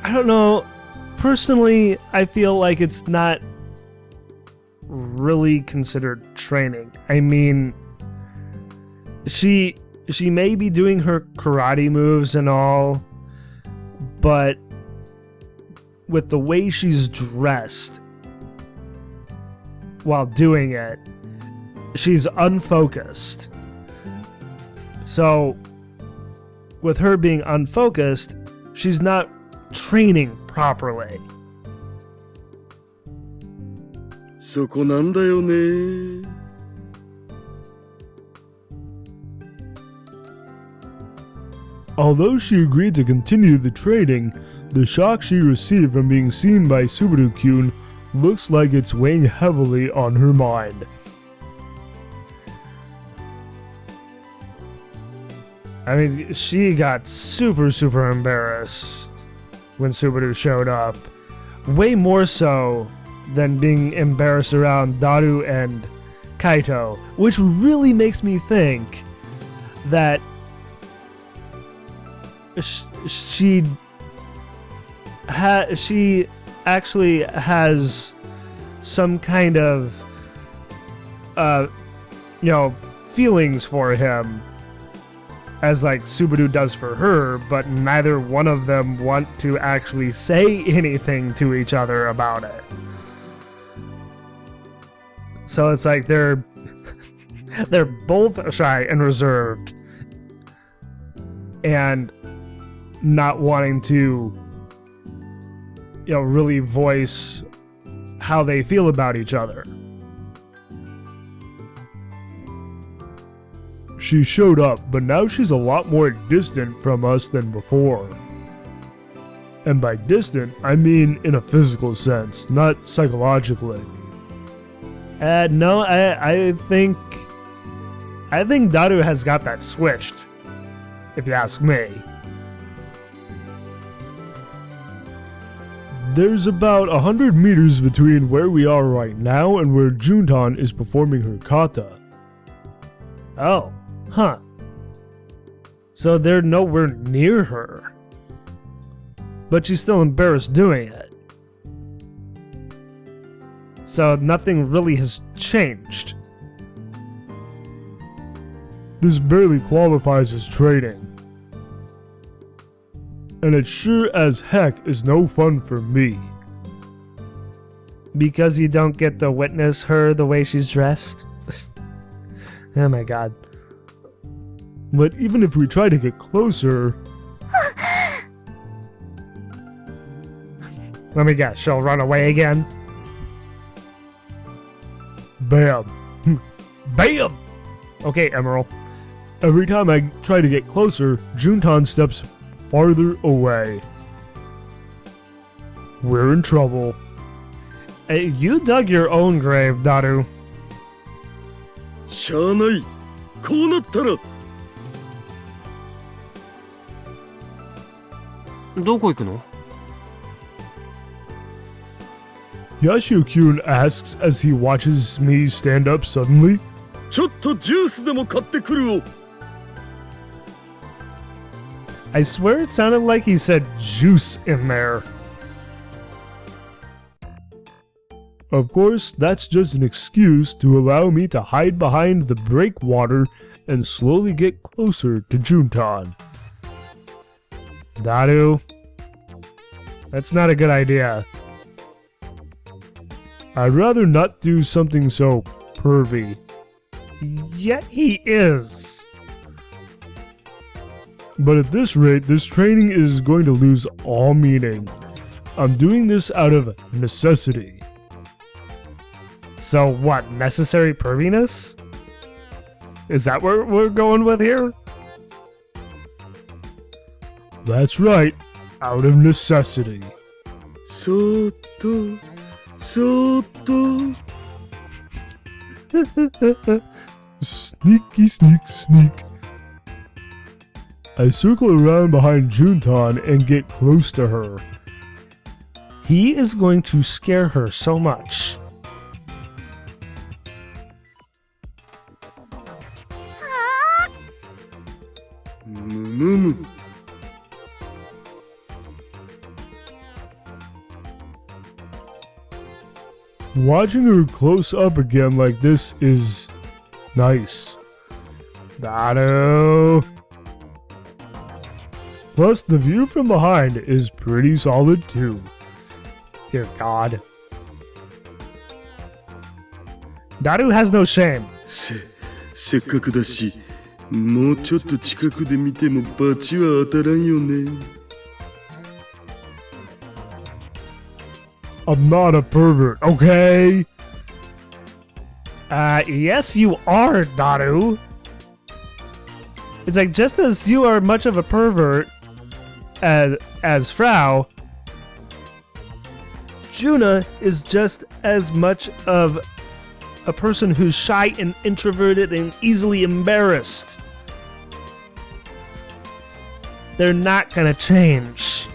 I don't know. Personally, I feel like it's not really considered training. I mean, she may be doing her karate moves and all, but with the way she's dressed, while doing it, she's unfocused. So, with her being unfocused, she's not training properly. そこなんだよね。Although she agreed to continue the training, the shock she received from being seen by Subaru-kun looks like it's weighing heavily on her mind. I mean, she got super embarrassed when Subaru showed up. Way more so than being embarrassed around Daru and Kaito, which really makes me think that she actually has some kind of feelings for him, as like Subaru does for her, but neither one of them want to actually say anything to each other about it. So it's like they're both shy and reserved and not wanting to really voice how they feel about each other. She showed up, but now she's a lot more distant from us than before. And by distant, I mean in a physical sense, not psychologically. No, I think Daru has got that switched, if you ask me. There's about 100 meters between where we are right now and where Juntan is performing her kata. Oh, huh. So they're nowhere near her. But she's still embarrassed doing it. So nothing really has changed. This barely qualifies as training. And it sure as heck is no fun for me. Because you don't get to witness her the way she's dressed? Oh my god. But even if we try to get closer... Let me guess, she'll run away again? Bam. BAM! Okay, Emerald. Every time I try to get closer, Juntan steps farther away. We're in trouble. Hey, you dug your own grave, Daru. しゃあない。こうなったら。どこ行くの？ Yashio-kun asks as he watches me stand up suddenly. ちょっとジュースでも買ってくるを。 I swear it sounded like he said juice in there. Of course, that's just an excuse to allow me to hide behind the breakwater and slowly get closer to Juntan. Daru, that's not a good idea. I'd rather not do something so pervy. Yet he is. But at this rate, this training is going to lose all meaning. I'm doing this out of necessity. So what, necessary perviness? Is that what we're going with here? That's right, out of necessity. そーっと、そーっと。 Sneaky sneak sneak. I circle around behind Juntan and get close to her. He is going to scare her so much. Watching her close up again like this is nice. Daru. Plus, the view from behind is pretty solid too. Dear God. Daru has no shame. せっかくだし、もうちょっと近くで見てもバチは当たらんよね。I'm not a pervert, okay? Yes, you are, Daru. It's like, just as you are much of a pervert as Frau, Junna is just as much of a person who's shy and introverted and easily embarrassed. They're not gonna change.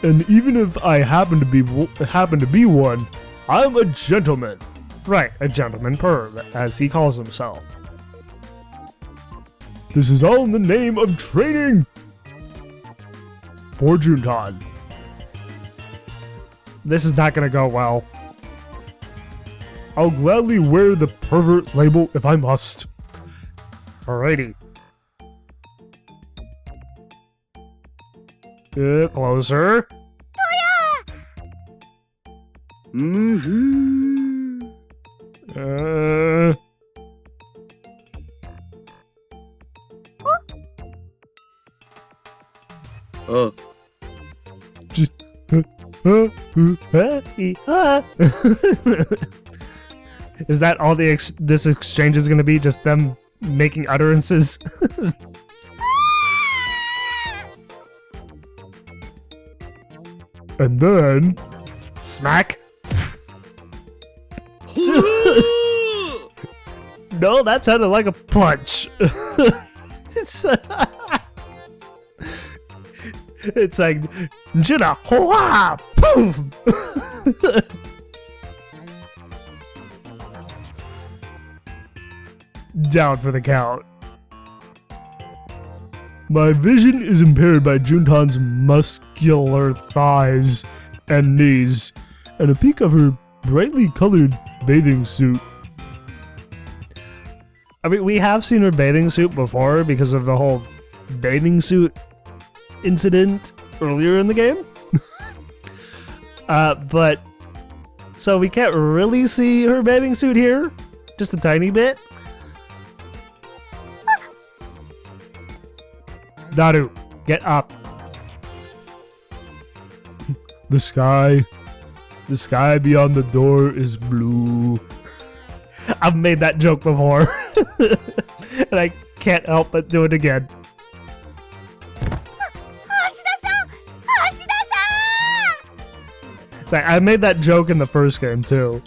And even if I happen to be one, I'm a gentleman. Right, a gentleman perv, as he calls himself. This is all in the name of training for Juntan. This is not gonna go well. I'll gladly wear the pervert label if I must. Alrighty. Closer. むふー。あ。 Is that all this exchange is going to be? Just them making utterances? And then smack. No, that sounded like a punch. It's like Junna, hoa, poof. Down for the count. My vision is impaired by Juntan's muscular thighs and knees, and a peek of her brightly colored bathing suit. I mean, we have seen her bathing suit before because of the whole bathing suit incident earlier in the game. But so we can't really see her bathing suit here, just a tiny bit. Daru, get up. The sky beyond the door is blue. I've made that joke before. And I can't help but do it again. It's like, I made that joke in the first game too.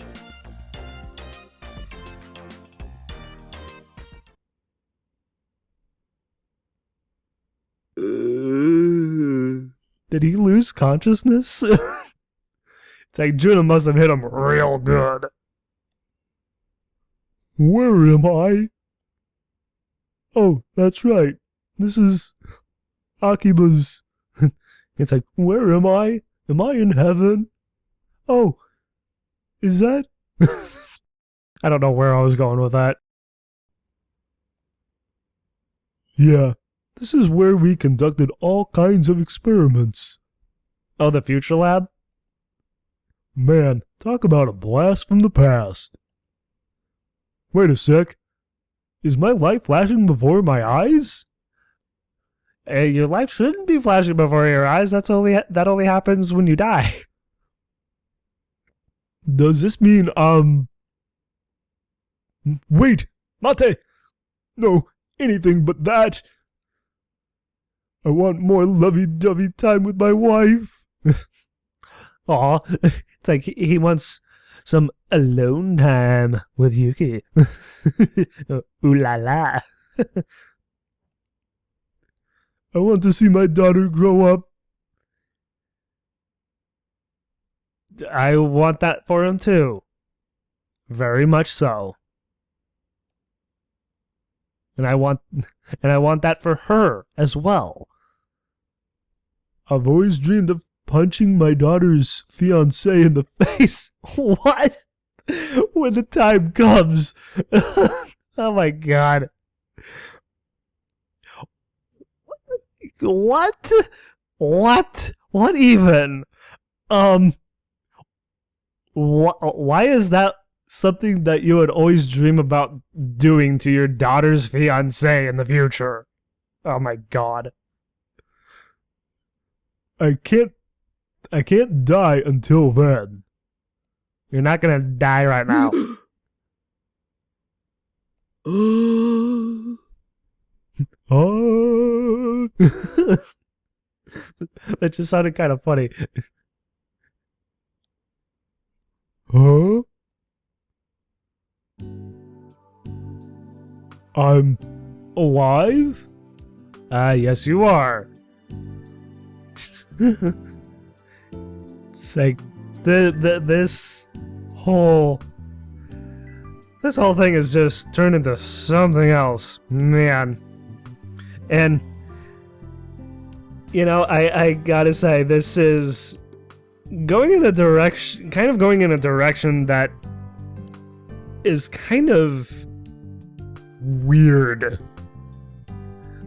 Did he lose consciousness? It's like Junna must have hit him real good. Where am I? Oh, that's right. This is Akiba's. It's like, where am I? Am I in heaven? Oh, is that? I don't know where I was going with that. Yeah, this is where we conducted all kinds of experiments. Oh, the future lab? Man, talk about a blast from the past. Wait a sec. Is my life flashing before my eyes? Your life shouldn't be flashing before your eyes. That only happens when you die. Does this mean, Wait! Mate! No, anything but that! I want more lovey-dovey time with my wife! Aw, it's like he wants some alone time with Yuki. Ooh la la. I want to see my daughter grow up. I want that for him too. Very much so. And I want that for her as well. I've always dreamed of punching my daughter's fiancé in the face. What? When the time comes. Oh my god. What? What even? Why is that something that you would always dream about doing to your daughter's fiancé in the future? Oh my god. I can't die until then. You're not gonna die right now. Oh. That just sounded kind of funny. Huh? I'm alive? Yes you are. It's like this whole thing is just turned into something else, man. And you know, I gotta say, this is going in a direction that is kind of weird.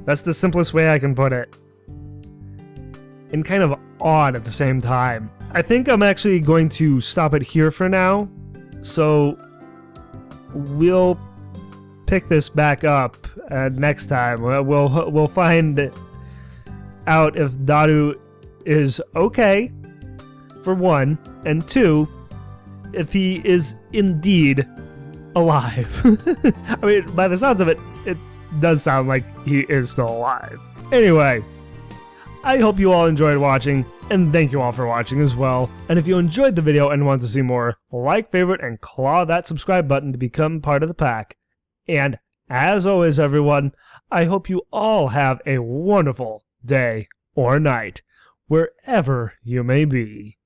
That's the simplest way I can put it. And kind of odd at the same time. I think I'm actually going to stop it here for now. So we'll pick this back up next time. We'll find out if Daru is okay, for one, and two, if he is indeed alive. I mean, by the sounds of it, it does sound like he is still alive. Anyway, I hope you all enjoyed watching, and thank you all for watching as well. And if you enjoyed the video and want to see more, like, favorite, and claw that subscribe button to become part of the pack. And as always, everyone, I hope you all have a wonderful day or night, wherever you may be.